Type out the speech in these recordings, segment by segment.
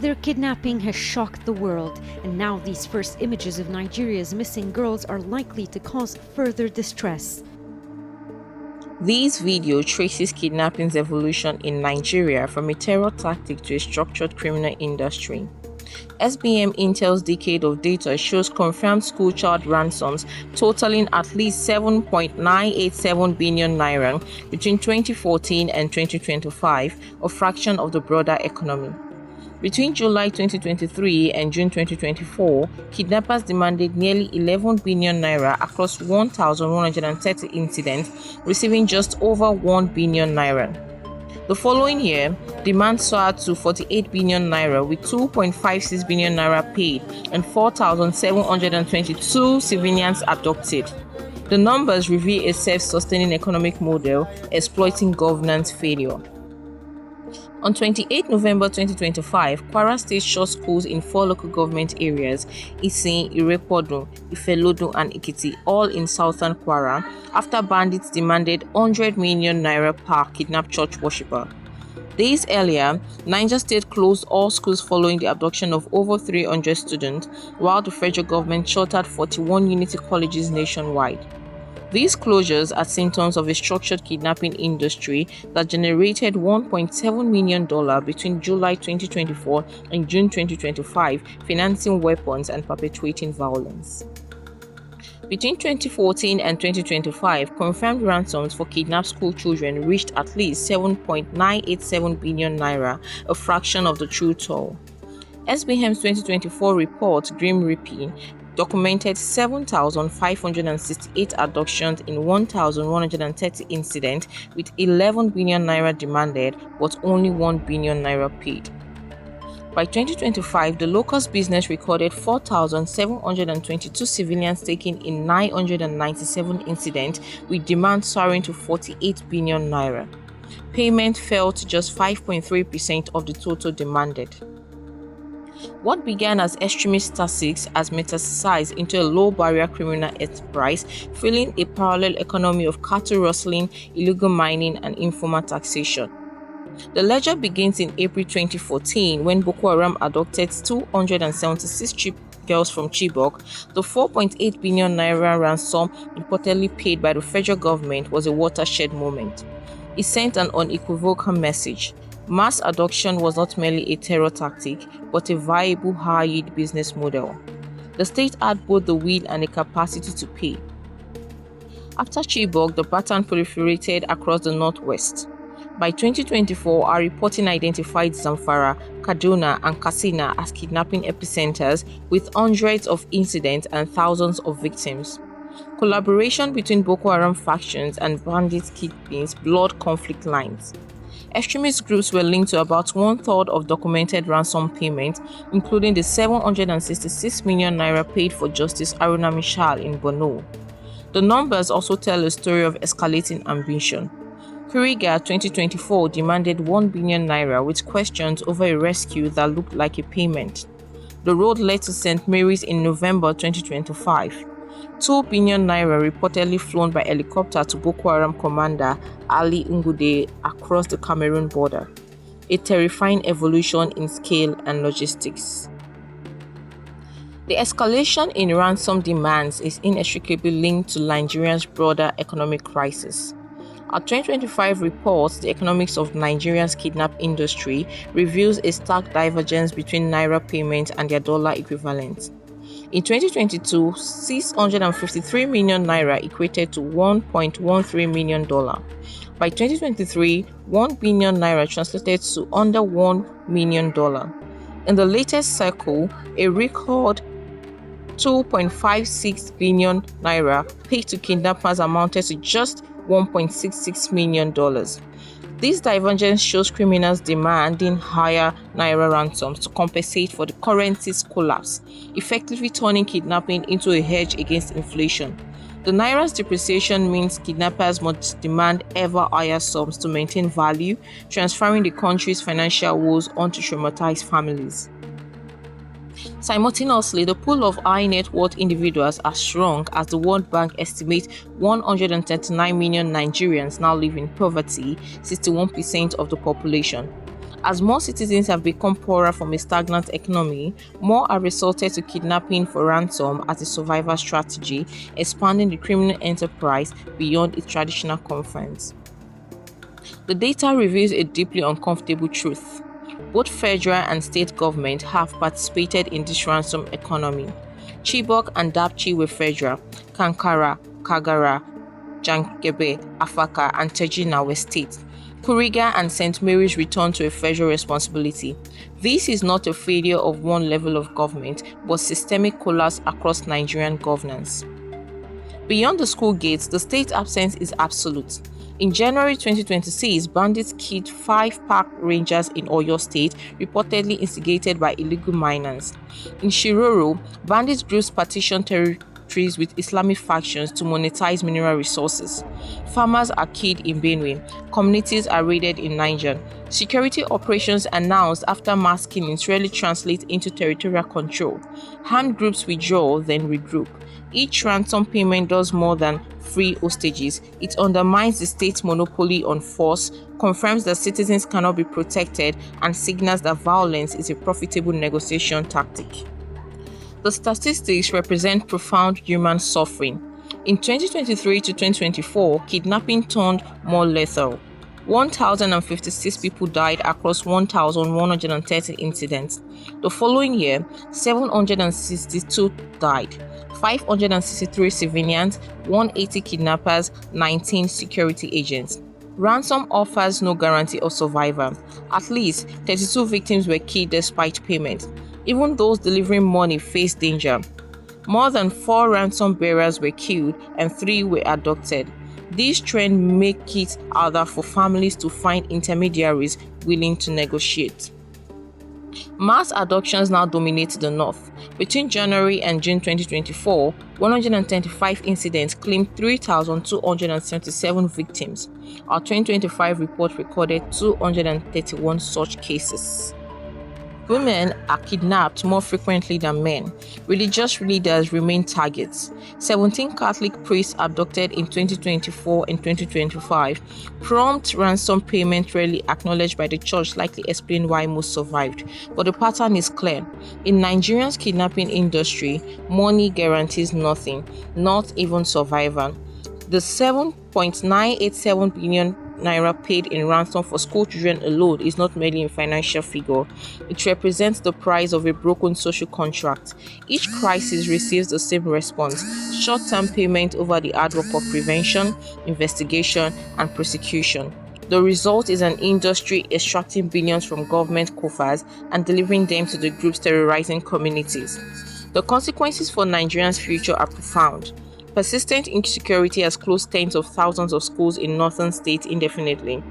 Their kidnapping has shocked the world, and now these first images of Nigeria's missing girls are likely to cause further distress. This video traces kidnapping's evolution in Nigeria from a terror tactic to a structured criminal industry. SBM Intel's decade of data shows confirmed schoolchild ransoms totaling at least 7.987 billion naira between 2014 and 2025, a fraction of the broader economy. Between July 2023 and June 2024, kidnappers demanded nearly 11 billion naira across 1,130 incidents, receiving just over 1 billion naira. The following year, demand soared to 48 billion naira with 2.56 billion naira paid and 4,722 civilians abducted. The numbers reveal a self-sustaining economic model exploiting governance failure. On 28 November 2025, Kwara State shut schools in 4 local government areas, Isin, Irepodo, Ifelodun and Ikiti, all in southern Kwara, after bandits demanded 100 million naira per kidnapped church worshipper. Days earlier, Niger State closed all schools following the abduction of over 300 students, while the federal government shuttered 41 unity colleges nationwide. These closures are symptoms of a structured kidnapping industry that generated $1.7 million between July 2024 and June 2025, financing weapons and perpetuating violence. Between 2014 and 2025, confirmed ransoms for kidnapped school children reached at least 7.987 billion naira, a fraction of the true toll. SBM's 2024 report, Grim Reaping, documented 7,568 abductions in 1,130 incidents, with 11 billion naira demanded but only 1 billion naira paid. By 2025, the locust business recorded 4,722 civilians taken in 997 incidents, with demand soaring to 48 billion naira. Payment fell to just 5.3% of the total demanded. What began as extremist tactics has metastasized into a low-barrier criminal enterprise, fueling a parallel economy of cattle rustling, illegal mining, and informal taxation. The ledger begins in April 2014 when Boko Haram abducted 276 girls from Chibok. The 4.8 billion naira ransom reportedly paid by the federal government was a watershed moment. It sent an unequivocal message. Mass abduction was not merely a terror tactic, but a viable high-yield business model. The state had both the will and the capacity to pay. After Chibok, the pattern proliferated across the northwest. By 2024, our reporting identified Zamfara, Kaduna, and Katsina as kidnapping epicenters, with hundreds of incidents and thousands of victims. Collaboration between Boko Haram factions and bandit kidnappings blurred conflict lines. Extremist groups were linked to about 1/3 of documented ransom payments, including the 766 million naira paid for Justice Haruna Mishal in Borno. The numbers also tell a story of escalating ambition. Kuriga 2024 demanded 1 billion naira with questions over a rescue that looked like a payment. The road led to St. Mary's in November 2025. 2 billion naira reportedly flown by helicopter to Boko Haram commander Ali Ngude across the Cameroon border. A terrifying evolution in scale and logistics. The escalation in ransom demands is inextricably linked to Nigeria's broader economic crisis. Our 2025 report, The Economics of Nigeria's Kidnap Industry, reveals a stark divergence between naira payments and their dollar equivalents. In 2022, 653 million naira equated to $1.13 million. By 2023, 1 billion naira translated to under $1 million. In the latest cycle, a record 2.56 billion naira paid to kidnappers amounted to just $1.66 million. This divergence shows criminals demanding higher naira ransoms to compensate for the currency's collapse, effectively turning kidnapping into a hedge against inflation. The naira's depreciation means kidnappers must demand ever higher sums to maintain value, transferring the country's financial woes onto traumatized families. Simultaneously, the pool of high net worth individuals has shrunk as the World Bank estimates 139 million Nigerians now live in poverty, 61% of the population. As more citizens have become poorer from a stagnant economy, more are resorted to kidnapping for ransom as a survival strategy, expanding the criminal enterprise beyond its traditional confines. The data reveals a deeply uncomfortable truth. Both federal and state governments have participated in this ransom economy. Chibok and Dapchi were federal, Kankara, Kagara, Jankebe, Afaka, and Tejina were state. Kuriga and St. Mary's returned to a federal responsibility. This is not a failure of one level of government, but systemic collapse across Nigerian governance. Beyond the school gates, the state absence is absolute. In January 2026, bandits killed 5 park rangers in Oyo State, reportedly instigated by illegal miners. In Shiroro, bandit groups partitioned territories with Islamic factions to monetize mineral resources. Farmers are killed in Benue. Communities are raided in Niger. Security operations announced after mass killings rarely translate into territorial control. Armed groups withdraw, then regroup. Each ransom payment does more than free hostages. It undermines the state's monopoly on force, confirms that citizens cannot be protected, and signals that violence is a profitable negotiation tactic. The statistics represent profound human suffering. In 2023 to 2024, kidnapping turned more lethal. 1,056 people died across 1,130 incidents. The following year, 762 died. 563 civilians, 180 kidnappers, 19 security agents. Ransom offers no guarantee of survival. At least 32 victims were killed despite payment. Even those delivering money faced danger. More than 4 ransom bearers were killed and 3 were abducted. These trends make it harder for families to find intermediaries willing to negotiate. Mass abductions now dominate the north. Between January and June 2024, 125 incidents claimed 3,277 victims. Our 2025 report recorded 231 such cases. Women are kidnapped more frequently than men. Religious leaders remain targets. 17 Catholic priests abducted in 2024 and 2025. Prompt ransom payment rarely acknowledged by the church likely explain why most survived. But the pattern is clear. In Nigeria's kidnapping industry, money guarantees nothing, not even survival. The 7.987 billion naira paid in ransom for school children alone is not merely a financial figure. It represents the price of a broken social contract. Each crisis receives the same response: short-term payment over the hard work of prevention, investigation, and prosecution. The result is an industry extracting billions from government coffers and delivering them to the groups terrorizing communities. The consequences for Nigerians' future are profound. Persistent insecurity has closed tens of thousands of schools in northern states indefinitely.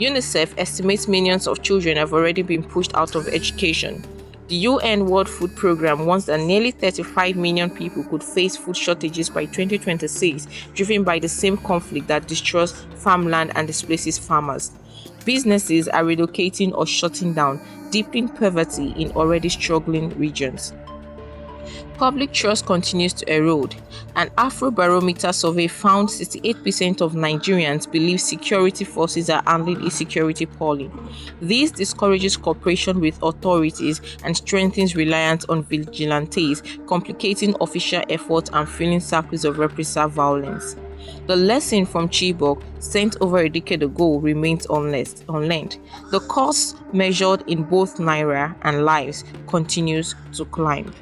UNICEF estimates millions of children have already been pushed out of education. The UN World Food Programme warns that nearly 35 million people could face food shortages by 2026, driven by the same conflict that destroys farmland and displaces farmers. Businesses are relocating or shutting down, deepening poverty in already struggling regions. Public trust continues to erode. An Afrobarometer survey found 68% of Nigerians believe security forces are handling insecurity poorly. This discourages cooperation with authorities and strengthens reliance on vigilantes, complicating official efforts and fueling cycles of repressive violence. The lesson from Chibok, sent over a decade ago, remains unlearned. The cost measured in both naira and lives continues to climb.